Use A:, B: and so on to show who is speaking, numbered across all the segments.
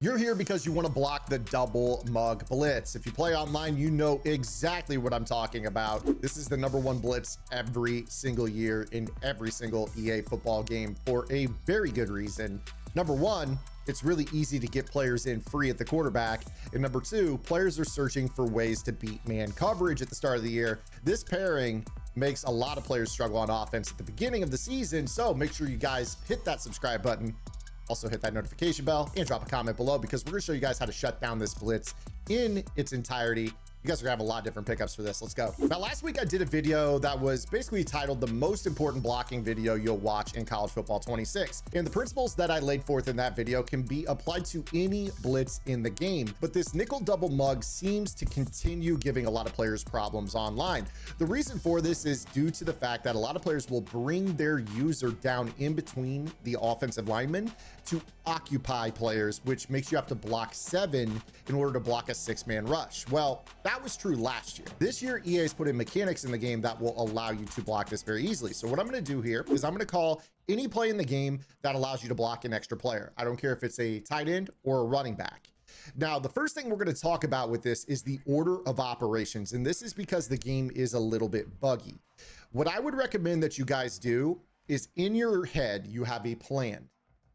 A: You're here because you want to block the double mug blitz. If you play online, you know exactly what I'm talking about. This is the #1 blitz every single year in every single EA football game for a very good reason. Number one, it's really easy to get players in free at the quarterback. And number two, players are searching for ways to beat man coverage at the start of the year. This pairing makes a lot of players struggle on offense at the beginning of the season. So make sure you guys hit that subscribe button. Also hit that notification bell and drop a comment below because we're gonna show you guys how to shut down this blitz in its entirety. You guys are gonna have a lot of different pickups for this. Let's go. Now, last week I did a video that was basically titled the most important blocking video you'll watch in college football 26. And the principles that I laid forth in that video can be applied to any blitz in the game. But this nickel double mug seems to continue giving a lot of players problems online. The reason for this is due to the fact that a lot of players will bring their user down in between the offensive linemen to occupy players, which makes you have to block 7 in order to block a 6-man rush. Well, that was true last year. This year, EA's put in mechanics in the game that will allow you to block this very easily. So what I'm gonna do here is I'm gonna call any play in the game that allows you to block an extra player. I don't care if it's a tight end or a running back. Now, the first thing we're going to talk about with this is the order of operations. And this is because the game is a little bit buggy. What I would recommend that you guys do is in your head, you have a plan.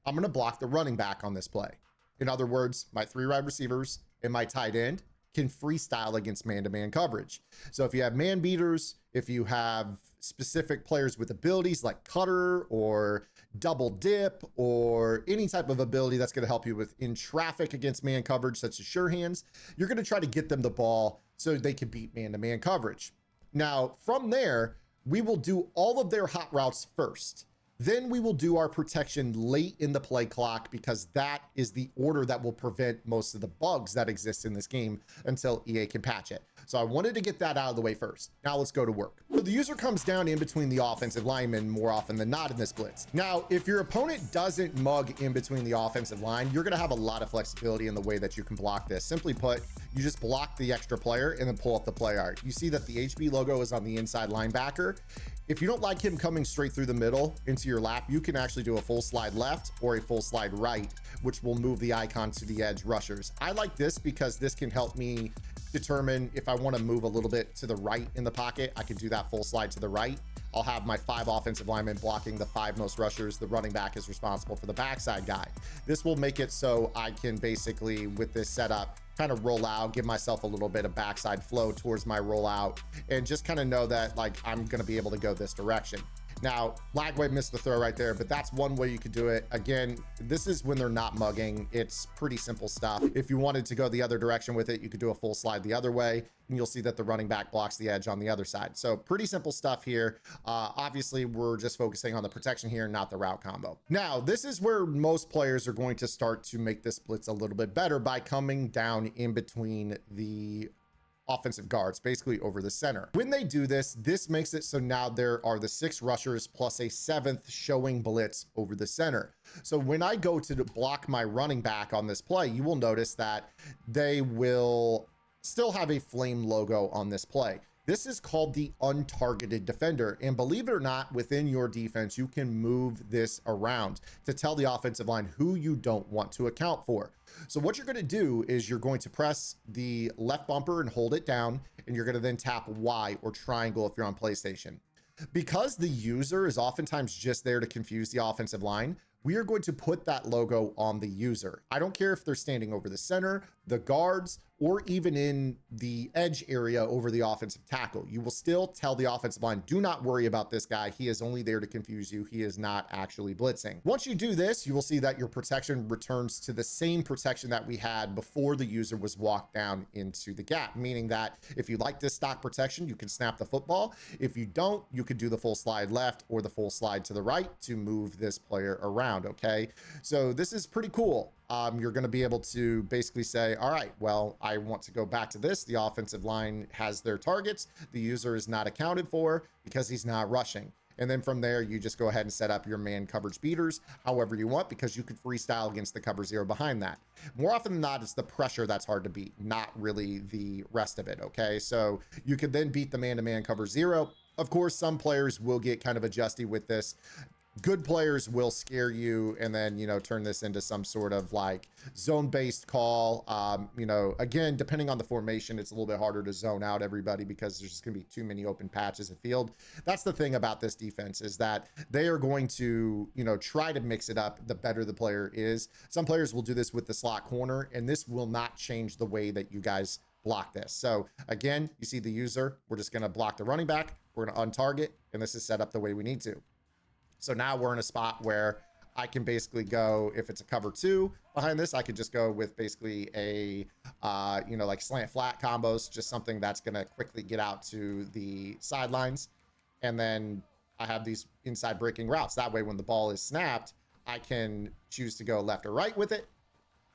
A: I'm going to block the running back on this play. In other words, my 3 wide receivers and my tight end can freestyle against man-to-man coverage. So if you have man beaters, if you have specific players with abilities like cutter or double dip or any type of ability that's going to help you with in traffic against man coverage, such as sure hands, you're going to try to get them the ball so they can beat man-to-man coverage. Now, from there, we will do all of their hot routes first. Then we will do our protection late in the play clock because that is the order that will prevent most of the bugs that exist in this game until EA can patch it. So I wanted to get that out of the way first. Now let's go to work. So the user comes down in between the offensive linemen more often than not in this blitz. Now, if your opponent doesn't mug in between the offensive line, you're gonna have a lot of flexibility in the way that you can block this. Simply put, you just block the extra player and then pull up the play art. You see that the HB logo is on the inside linebacker. If you don't like him coming straight through the middle into your lap, you can actually do a full slide left or a full slide right, which will move the icon to the edge rushers. I like this because this can help me determine if I want to move a little bit to the right in the pocket. I can do that full slide to the right. I'll have my 5 offensive linemen blocking the 5 most rushers. The running back is responsible for the backside guy. This will make it so I can basically, with this setup, kind of roll out, give myself a little bit of backside flow towards my rollout, and just kind of know that like I'm going to be able to go this direction. Now, Lagway missed the throw right there, but that's one way you could do it. Again, this is when they're not mugging. It's pretty simple stuff. If you wanted to go the other direction with it, you could do a full slide the other way, and you'll see that the running back blocks the edge on the other side. So pretty simple stuff here. Obviously, we're just focusing on the protection here, not the route combo. Now, this is where most players are going to start to make this blitz a little bit better by coming down in between the offensive guards, basically over the center. When they do this, this makes it so now there are the 6 rushers plus a 7th showing blitz over the center. So when I go to block my running back on this play, you will notice that they will still have a flame logo on this play. This is called the untargeted defender. And believe it or not, within your defense, you can move this around to tell the offensive line who you don't want to account for. So what you're going to do is you're going to press the left bumper and hold it down, and you're going to then tap Y or triangle if you're on PlayStation. Because the user is oftentimes just there to confuse the offensive line, we are going to put that logo on the user. I don't care if they're standing over the center, the guards, or even in the edge area over the offensive tackle. You will still tell the offensive line, do not worry about this guy. He is only there to confuse you. He is not actually blitzing. Once you do this, you will see that your protection returns to the same protection that we had before the user was walked down into the gap, meaning that if you like this stock protection, you can snap the football. If you don't, you could do the full slide left or the full slide to the right to move this player around, okay? So this is pretty cool. You're going to be able to basically say, all right, well, I want to go back to this. The offensive line has their targets. The user is not accounted for because he's not rushing. And then from there, you just go ahead and set up your man coverage beaters however you want, because you could freestyle against the cover 0 behind that. More often than not, it's the pressure that's hard to beat, not really the rest of it, okay? So you could then beat the man-to-man cover 0. Of course, some players will get kind of adjusty with this. good players will scare you and then, you know, turn this into some sort of like zone-based call. You know, again, depending on the formation, it's a little bit harder to zone out everybody because there's just gonna be too many open patches of field. That's the thing about this defense, is that they are going to, you know, try to mix it up the better the player is. Some players will do this with the slot corner, and this will not change the way that you guys block this. So again, you see the user, we're just gonna block the running back, we're gonna untarget, and this is set up the way we need to. So now we're in a spot where I can basically go, if it's a cover 2 behind this, I could just go with basically a, you know, like slant flat combos, just something that's going to quickly get out to the sidelines. And then I have these inside breaking routes. That way, when the ball is snapped, I can choose to go left or right with it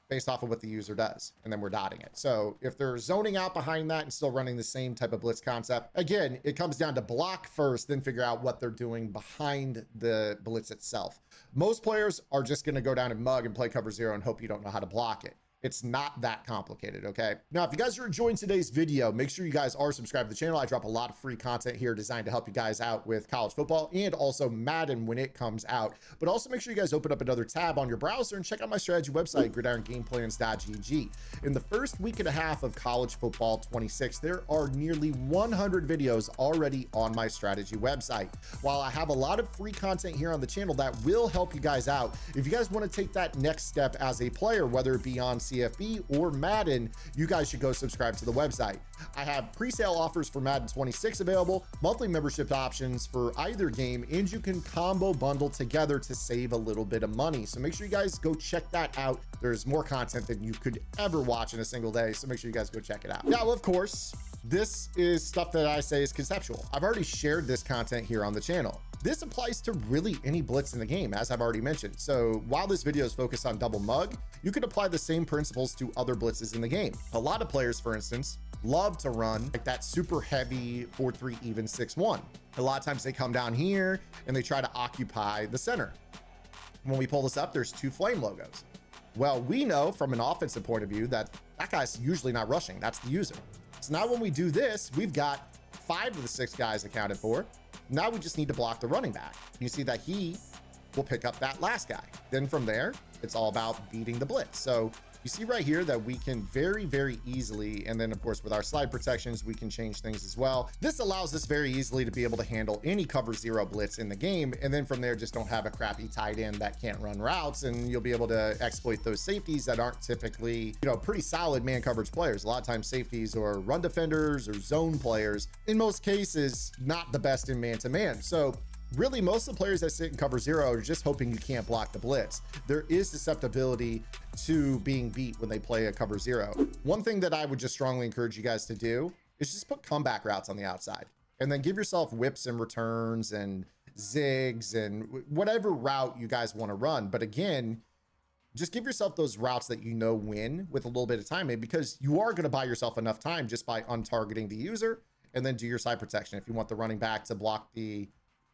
A: based off of what the user does, and then we're dotting it. So if they're zoning out behind that and still running the same type of blitz concept, again, it comes down to block first, then figure out what they're doing behind the blitz itself. Most players are just gonna go down and mug and play cover 0 and hope you don't know how to block it. It's not that complicated, okay? Now, if you guys are enjoying today's video, make sure you guys are subscribed to the channel. I drop a lot of free content here designed to help you guys out with college football and also Madden when it comes out. But also make sure you guys open up another tab on your browser and check out my strategy website, gridirongameplans.gg. In the first week and a half of college football 26, there are nearly 100 videos already on my strategy website. While I have a lot of free content here on the channel that will help you guys out, if you guys want to take that next step as a player, whether it be on CFB or Madden, you guys should go subscribe to the website. I have pre-sale offers for Madden 26 available, monthly membership options for either game, and you can combo bundle together to save a little bit of money. So make sure you guys go check that out. There's more content than you could ever watch in a single day, so make sure you guys go check it out. Now, of course, this is stuff that I say is conceptual. I've already shared this content here on the channel. This applies to really any blitz in the game, as I've already mentioned. So while this video is focused on double mug, you could apply the same principles to other blitzes in the game. A lot of players, for instance, love to run like that super heavy 4-3 even 6-1. A lot of times they come down here and they try to occupy the center. When we pull this up, there's 2 flame logos. Well, we know from an offensive point of view that that guy's usually not rushing. That's the user. So now when we do this, we've got 5 of the 6 guys accounted for. Now we just need to block the running back. You see that he will pick up that last guy. Then from there, it's all about beating the blitz. So you see right here that we can very, very easily, and then of course with our slide protections, we can change things as well. This allows us very easily to be able to handle any cover 0 blitz in the game. And then from there, just don't have a crappy tight end that can't run routes, and you'll be able to exploit those safeties that aren't typically, you know, pretty solid man coverage players. A lot of times safeties or run defenders or zone players, in most cases, not the best in man-to-man. So really, most of the players that sit in cover 0 are just hoping you can't block the blitz. There is susceptibility to being beat when they play a cover 0. One thing that I would just strongly encourage you guys to do is just put comeback routes on the outside, and then give yourself whips and returns and zigs and whatever route you guys want to run. But again, just give yourself those routes that you know win with a little bit of timing, because you are going to buy yourself enough time just by untargeting the user, and then do your side protection. If you want the running back to block the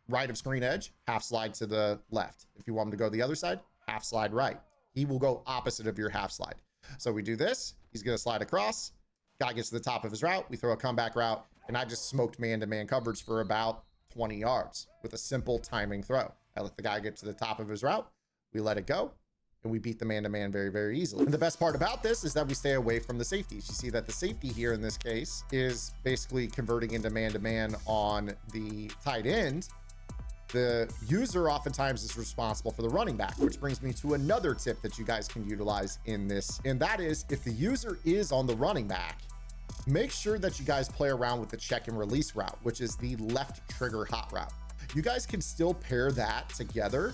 A: right of screen edge, half slide to the left. If you want him to go the other side, half slide right. He will go opposite of your half slide. So we do this, he's gonna slide across, guy gets to the top of his route, we throw a comeback route, and I just smoked man-to-man coverage for about 20 yards with a simple timing throw. I let the guy get to the top of his route, we let it go, and we beat the man-to-man very, very easily. And the best part about this is that we stay away from the safeties. You see that the safety here in this case is basically converting into man-to-man on the tight end. The user oftentimes is responsible for the running back, which brings me to another tip that you guys can utilize in this. And that is, if the user is on the running back, make sure that you guys play around with the check and release route, which is the left trigger hot route. You guys can still pair that together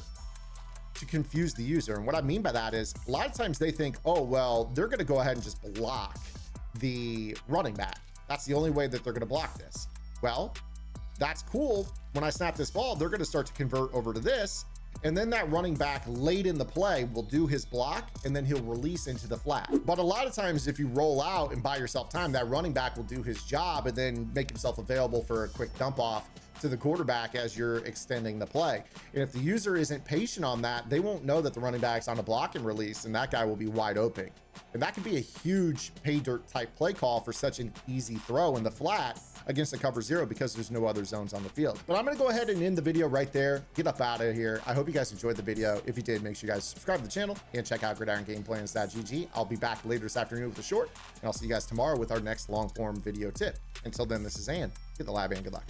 A: to confuse the user. And what I mean by that is, a lot of times they think, oh, well, they're going to go ahead and just block the running back. That's the only way that they're going to block this. Well, that's cool. When I snap this ball, they're going to start to convert over to this. And then that running back late in the play will do his block, and then he'll release into the flat. But a lot of times, if you roll out and buy yourself time, that running back will do his job and then make himself available for a quick dump off to the quarterback as you're extending the play. And if the user isn't patient on that, they won't know that the running back's on a block and release, and that guy will be wide open. And that could be a huge pay dirt type play call for such an easy throw in the flat against a cover zero because there's no other zones on the field. But I'm going to go ahead and end the video right there. Get up out of here. I hope you guys enjoyed the video. If you did, make sure you guys subscribe to the channel and check out gridirongameplans.gg. I'll be back later this afternoon with a short, and I'll see you guys tomorrow with our next long form video tip. Until then, this is Ann. Get the lab and good luck.